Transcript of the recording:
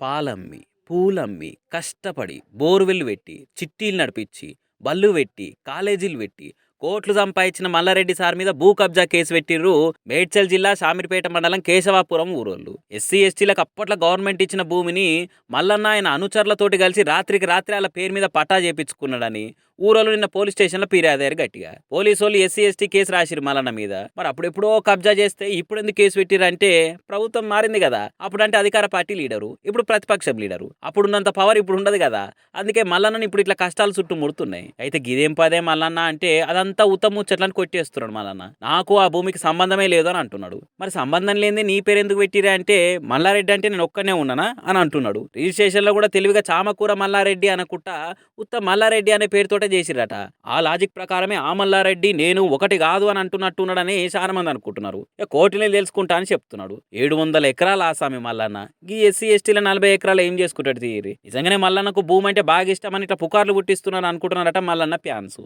పాలమ్మి, పూలమ్మి, కష్టపడి, బోర్‌వెల్ పెట్టి, చిట్టీలు నడిపించి, బళ్ళు పెట్టి, కాలేజీలు పెట్టి, కోట్లు సంపాదించిన మల్లారెడ్డి సార్ మీద భూ కబ్జా కేసు పెట్టిర్రు మేడ్చల్ జిల్లా షామీర్పేట మండలం కేశవాపురం ఊరోళ్ళు. ఎస్సీ ఎస్టీలకు అప్పట్లో గవర్నమెంట్ ఇచ్చిన భూమిని మల్లన్న ఆయన అనుచరులతోటి కలిసి రాత్రికి రాత్రి వాళ్ళ పేరు మీద పట్టా చేపించుకున్నాడని ఊరోళ్ళు నిన్న పోలీస్ స్టేషన్లో ఫిర్యాదు అయ్యారు గట్టిగా. పోలీసు వాళ్ళు ఎస్సీ ఎస్టీ కేసు రాసిరు మల్లన్న మీద. మరి అప్పుడెప్పుడో కబ్జా చేస్తే ఇప్పుడు ఎందుకు కేసు పెట్టిరంటే ప్రభుత్వం మారింది కదా. అప్పుడంటే అధికార పార్టీ లీడరు, ఇప్పుడు ప్రతిపక్షం లీడరు. అప్పుడున్నంత పవర్ ఇప్పుడు ఉండదు కదా. అందుకే మల్లన్నని ఇప్పుడు ఇట్లా కష్టాలు చుట్టూ ముడుతున్నాయి. అయితే గిదేం పదే మల్లన్న అంటే అదంతా ఉత్తముచ్చట్లని కొట్టేస్తున్నాడు మల్లన్న. నాకు ఆ భూమికి సంబంధమే లేదు అని అంటున్నాడు. మరి సంబంధం లేని నీ పేరు ఎందుకు పెట్టిరే అంటే మల్లారెడ్డి అంటే నేను ఒక్కనే ఉన్నానా అని అంటున్నాడు. రిజిస్ట్రేషన్ లో కూడా తెలివిగా చామకూర మల్లారెడ్డి అనకుండా ఉత్త మల్లారెడ్డి అనే పేరుతోటే చేసిరట. ఆ లాజిక్ ప్రకారమే ఆ మల్లారెడ్డి నేను ఒకటి కాదు అని అంటున్నట్టున్నాడని చాలా మంది అనుకుంటున్నారు. కోటిని తెలుసుకుంటా అని చెప్తున్నాడు. 700 ఎకరాల ఆసామి మల్లన్న. ఈ ఎస్సీ ఎస్టీల 40 ఎకరాలు ఏం చేసుకుంటాడు తీరి. నిజంగానే మల్లన్నకు భూమి అంటే బాగా ఇష్టమని ఇట్లా పుకార్లు పుట్టిస్తున్నారు అనుకుంటున్నారట మల్లన్న ఫ్యాన్స్.